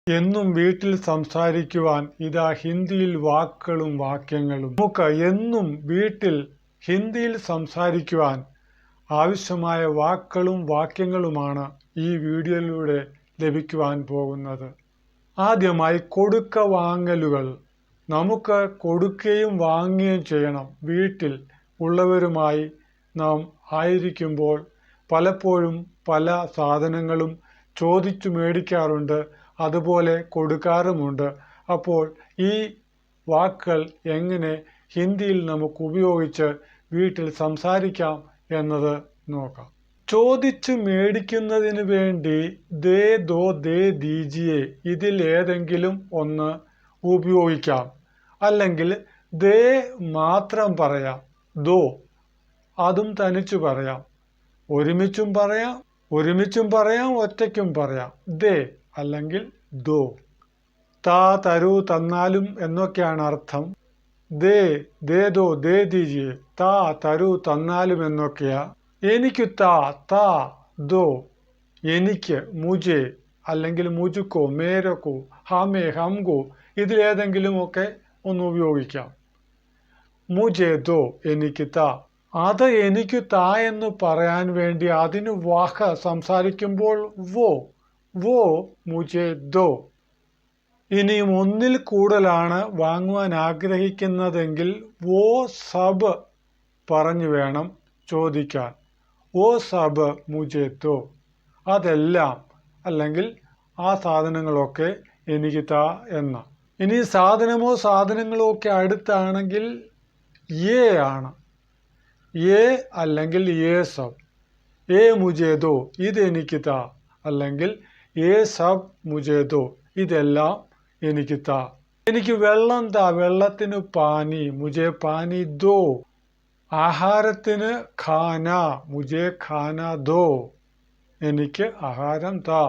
എന്നും വീട്ടിൽ സംസാരിക്കുവാൻ ഇതാ ഹിന്ദിയിൽ വാക്കുകളും വാക്യങ്ങളും. നമുക്ക് എന്നും വീട്ടിൽ ഹിന്ദിയിൽ സംസാരിക്കുവാൻ ആവശ്യമായ വാക്കുകളും വാക്യങ്ങളുമാണ് ഈ വീഡിയോയിലൂടെ ലഭിക്കുവാൻ പോകുന്നത്. ആദ്യമായി കൊടുക്ക വാങ്ങലുകൾ. നമുക്ക് കൊടുക്കുകയും വാങ്ങുകയും ചെയ്യണം. വീട്ടിൽ ഉള്ളവരുമായി നാം ആയിരിക്കുമ്പോൾ പലപ്പോഴും പല സാധനങ്ങളും ചോദിച്ചു മേടിക്കാറുണ്ട്, അതുപോലെ കൊടുക്കാറുമുണ്ട്. അപ്പോൾ ഈ വാക്കുകൾ എങ്ങനെ ഹിന്ദിയിൽ നമുക്ക് ഉപയോഗിച്ച് വീട്ടിൽ സംസാരിക്കാം എന്നത് നോക്കാം. ചോദിച്ചു മേടിക്കുന്നതിന് വേണ്ടി ദേ ദോ ദേ ദീജിയെ ഇതിൽ ഏതെങ്കിലും ഒന്ന് ഉപയോഗിക്കാം. അല്ലെങ്കിൽ ദേ മാത്രം പറയാം, ദോ അതും തനിച്ചു പറയാം, ഒരുമിച്ചും പറയാം, ഒറ്റയ്ക്കും പറയാം. ദേ അല്ലെങ്കിൽ ദോ. താ തരൂ തന്നാലും എന്നൊക്കെയാണ് അർത്ഥം. ദേ ദേ ദോ ദേ ദീജിയെ, താ തരൂ തന്നാലും എന്നൊക്കെയാ. എനിക്ക് താ ദോ, എനിക്ക് മുജെ അല്ലെങ്കിൽ മുജുക്കോ മേരക്കോ ഹമേ ഹംകോ ഇതിലേതെങ്കിലും ഒക്കെ ഒന്ന് ഉപയോഗിക്കാം. മുജെ ദോ, എനിക്ക് താ. അത് എനിക്ക് താ എന്ന് പറയാൻ വേണ്ടി അതിന് വാഹ സംസാരിക്കുമ്പോൾ വോ മുജെ ദോ. ഇനിയും ഒന്നിൽ കൂടുതലാണ് വാങ്ങുവാൻ ആഗ്രഹിക്കുന്നതെങ്കിൽ വോ സബ് പറഞ്ഞു വേണം ചോദിക്കാൻ. വോ സബ് മുജെ ദോ, അതെല്ലാം അല്ലെങ്കിൽ ആ സാധനങ്ങളൊക്കെ എനിക്ക് താ എന്ന. ഇനി സാധനമോ സാധനങ്ങളോ ഒക്കെ അടുത്താണെങ്കിൽ യേ ആണ്. യേ അല്ലെങ്കിൽ യേ സബ്. ഏ മുജെ ദോ, ഇതെനിക്ക് താ. അല്ലെങ്കിൽ ഏ സബ് മുജെ ദോ, ഇതെല്ലാം എനിക്ക് താ. എനിക്ക് വെള്ളം താ, വെള്ളത്തിന് പാനി, മുജെ പാനി ദോ. ആഹാരത്തിന് ഖാന, മുജെ ഖാന ദോ, എനിക്ക് ആഹാരം താ.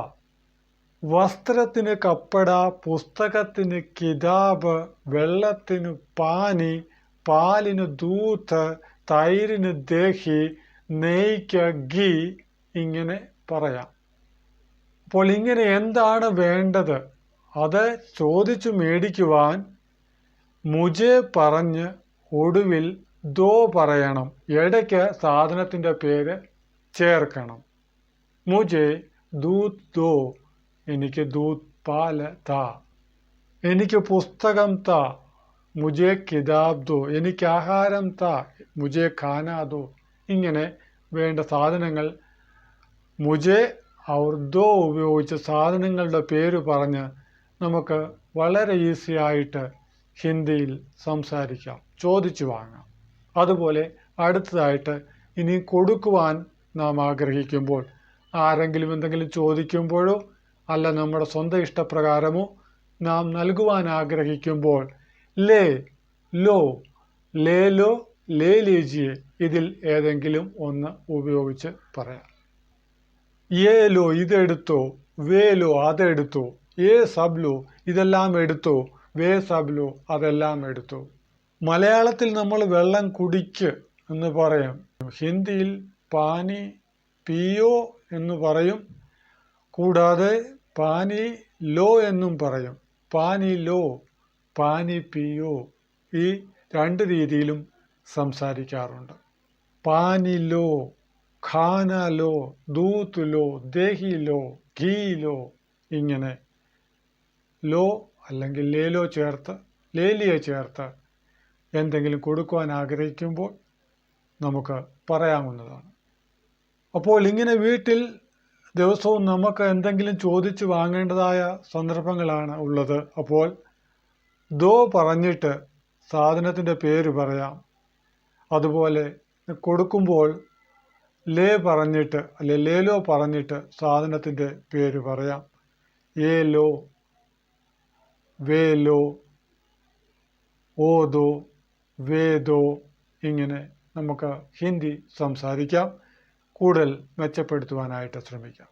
വസ്ത്രത്തിന് കപ്പട, പുസ്തകത്തിന് കിതാബ്, വെള്ളത്തിന് പാനി, പാലിന് ദൂത്ത്, തൈരിന് ദഹി, നെയ്ക്ക് ഗീ, ഇങ്ങനെ പറയാം. അപ്പോൾ ഇങ്ങനെ എന്താണ് വേണ്ടത് അത് ചോദിച്ചു മേടിക്കുവാൻ മുജെ പറഞ്ഞ് ഒടുവിൽ ദോ പറയണം. ഇടയ്ക്ക് സാധനത്തിൻ്റെ പേര് ചേർക്കണം. മുജെ ദൂത് ദോ, എനിക്ക് ദൂത് പാല് താ. എനിക്ക് പുസ്തകം താ, മുജെ കിതാബ് ദോ. എനിക്ക് ആഹാരം താ, മുജെ ഖാന ദോ. ഇങ്ങനെ വേണ്ട സാധനങ്ങൾ മുജെ ഔർ ദോ ഉപയോഗിച്ച് സാധനങ്ങളുടെ പേര് പറഞ്ഞ് നമുക്ക് വളരെ ഈസി ആയിട്ട് ഹിന്ദിയിൽ സംസാരിക്കാം, ചോദിച്ചു വാങ്ങാം. അതുപോലെ അടുത്തതായിട്ട് ഇനി കൊടുക്കുവാൻ നാം ആഗ്രഹിക്കുമ്പോൾ, ആരെങ്കിലും എന്തെങ്കിലും ചോദിക്കുമ്പോഴോ അല്ല നമ്മുടെ സ്വന്തം ഇഷ്ടപ്രകാരമോ നാം നൽകുവാൻ ആഗ്രഹിക്കുമ്പോൾ ലേ ലോ, ലേ ലോ, ലേ ലീജിയെ ഇതിൽ ഏതെങ്കിലും ഒന്ന് ഉപയോഗിച്ച് പറയാം. ഏ ലോ, ഇതെടുത്തോ. വേ ലോ, അതെടുത്തോ. ഏ സബ് ലോ, ഇതെല്ലാം എടുത്തോ. വേ സബ് ലോ, അതെല്ലാം എടുത്തോ. മലയാളത്തിൽ നമ്മൾ വെള്ളം കുടിക്ക് എന്ന് പറയും. ഹിന്ദിയിൽ പാനി പിയോ എന്ന് പറയും. കൂടാതെ പാനി ലോ എന്നും പറയും. പാനി ലോ, പാനി പിയോ, ഈ രണ്ട് രീതിയിലും സംസാരിക്കാറുണ്ട്. പാനി ലോ, ഖാന ലോ, ദൂത്ത് ലോ, ദഹി ലോ, ഘീ ലോ, ഇങ്ങനെ ലോ അല്ലെങ്കിൽ ലേലോ ചേർത്ത്, ലേലിയെ ചേർത്ത് എന്തെങ്കിലും കൊടുക്കുവാൻ ആഗ്രഹിക്കുമ്പോൾ നമുക്ക് പറയാവുന്നതാണ്. അപ്പോൾ ഇങ്ങനെ വീട്ടിൽ ദിവസവും നമുക്ക് എന്തെങ്കിലും ചോദിച്ചു വാങ്ങേണ്ടതായ സന്ദർഭങ്ങളാണ് ഉള്ളത്. അപ്പോൾ ദോ പറഞ്ഞിട്ട് സാധനത്തിൻ്റെ പേര് പറയാം. അതുപോലെ കൊടുക്കുമ്പോൾ ലേ പറഞ്ഞിട്ട് അല്ലെ ലേലോ പറഞ്ഞിട്ട് സാധനത്തിൻ്റെ പേര് പറയാം. ഏ ലോ, വേ ലോ, ഓ ദോ, വേ ദോ, ഇങ്ങനെ നമുക്ക് ഹിന്ദി സംസാരിക്കാം. കൂടുതൽ മെച്ചപ്പെടുത്തുവാനായിട്ട് ശ്രമിക്കാം.